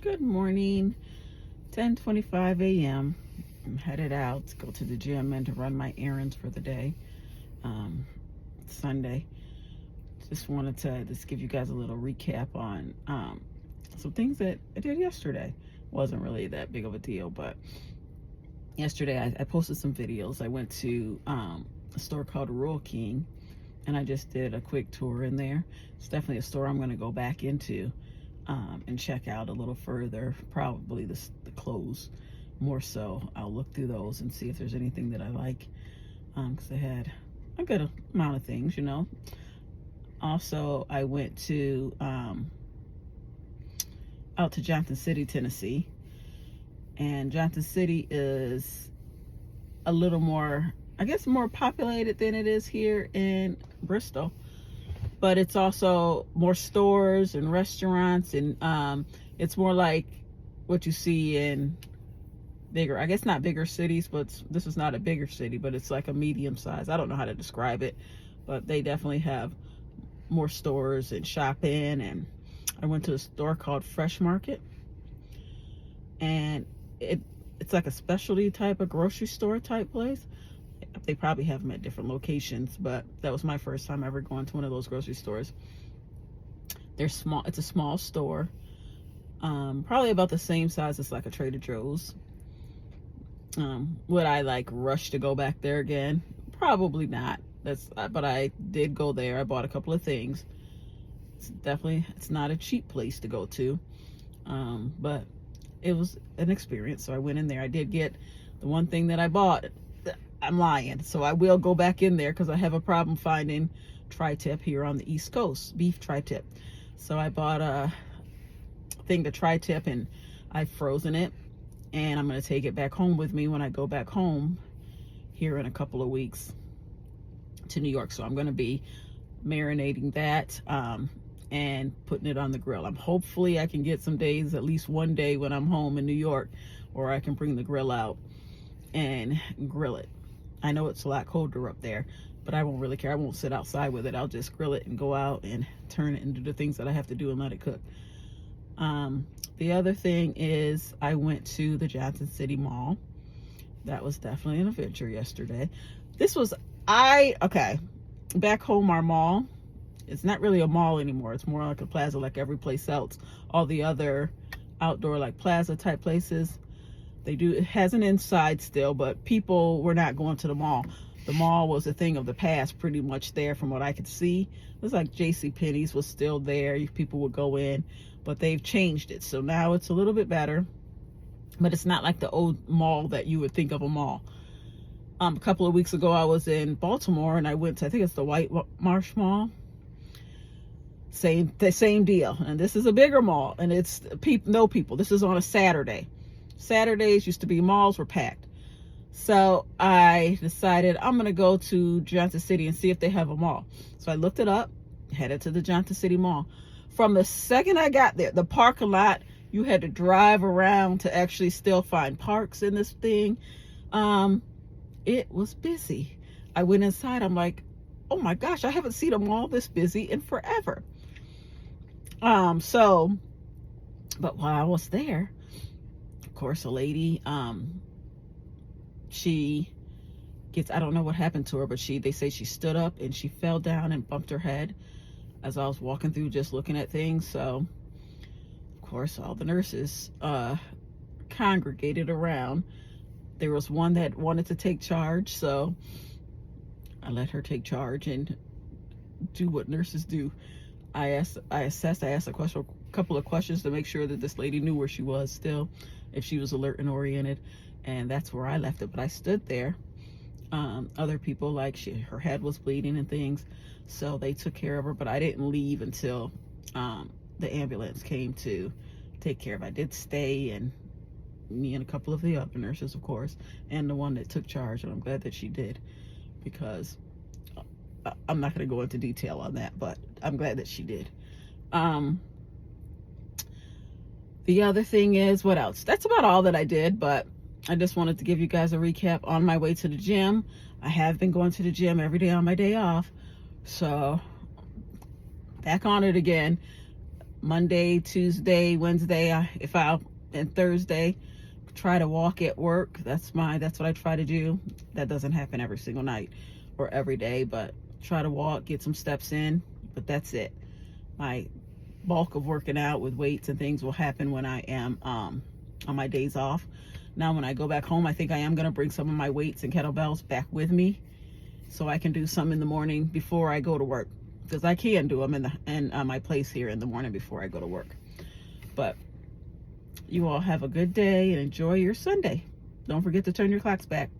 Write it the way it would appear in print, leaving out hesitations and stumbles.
Good morning, 10:25 a.m. I'm headed out to go to the gym and to run my errands for the day. Sunday. Just wanted to give you guys a little recap on some things that I did yesterday. Wasn't really that big of a deal, but yesterday I posted some videos. I went to a store called Rural King, and I just did a quick tour in there. It's definitely a store I'm going to go back into and check out a little further. Probably the clothes more so. I'll look through those and see if there's anything that I like, because they had a good amount of things, you know. Also, I went to out to Johnson City, Tennessee, and Johnson City is a little more, I guess, more populated than it is here in Bristol, but it's also more stores and restaurants, and it's more like what you see in bigger, I guess not bigger cities, but this is not a bigger city, but it's like a medium size. I don't know how to describe it, but they definitely have more stores and shopping. And I went to a store called Fresh Market, and it's like a specialty type of grocery store type place. They probably have them at different locations, but that was my first time ever going to one of those grocery stores. They're small. It's a small store, probably about the same size as like a Trader Joe's. Would I like rush to go back there again? Probably not. But I did go there. I bought a couple of things. It's not a cheap place to go to, but it was an experience. So I went in there. I did get the one thing that I bought. I'm lying. So I will go back in there because I have a problem finding tri-tip here on the East Coast, beef tri-tip. So I bought a thing of tri-tip, and I've frozen it, and I'm going to take it back home with me when I go back home here in a couple of weeks to New York. So I'm going to be marinating that and putting it on the grill. Hopefully I can get some days, at least one day when I'm home in New York, or I can bring the grill out and grill it. I know it's a lot colder up there, but I won't really care. I won't sit outside with it. I'll just grill it and go out and turn it into the things that I have to do and let it cook. The other thing is I went to the Johnson City Mall. That was definitely an adventure yesterday. Back home, our mall, it's not really a mall anymore. It's more like a plaza like every place else. All the other outdoor like plaza type places, it has an inside still, but people were not going to the mall. The mall was a thing of the past pretty much there from what I could see. It was like JCPenney's was still there. People would go in, but they've changed it. So now it's a little bit better, but it's not like the old mall that you would think of a mall. A couple of weeks ago, I was in Baltimore, and I went to, I think it's the White Marsh Mall. The same deal. And this is a bigger mall, and it's no people. This is on a Saturday. Saturdays used to be, malls were packed. So I decided I'm going to go to Johnson City and see if they have a mall. So I looked it up, headed to the Johnson City Mall. From the second I got there, the parking lot, you had to drive around to actually still find parks in this thing. It was busy. I went inside. I'm like, oh my gosh, I haven't seen a mall this busy in forever. But while I was there, of course, a lady, she gets, I don't know what happened to her, but they say she stood up and she fell down and bumped her head as I was walking through just looking at things. So of course, all the nurses congregated around. There was one that wanted to take charge, so I let her take charge and do what nurses do. I asked a couple of questions to make sure that this lady knew where she was still, if she was alert and oriented, and that's where I left it. But I stood there. Other people, her head was bleeding and things, so they took care of her, but I didn't leave until the ambulance came to take care of her. I did stay, and me and a couple of the other nurses, of course, and the one that took charge, and I'm glad that she did, because I'm not going to go into detail on that, but I'm glad that she did. The other thing is, what else? That's about all that I did, but I just wanted to give you guys a recap on my way to the gym. I have been going to the gym every day on my day off, so back on it again. Monday, Tuesday, Wednesday, and Thursday, try to walk at work. That's what I try to do. That doesn't happen every single night or every day, but try to walk, get some steps in. But that's it. My bulk of working out with weights and things will happen when I am on my days off. Now, when I go back home, I think I am going to bring some of my weights and kettlebells back with me so I can do some in the morning before I go to work, because I can do them in my place here in the morning before I go to work. But you all have a good day and enjoy your Sunday. Don't forget to turn your clocks back.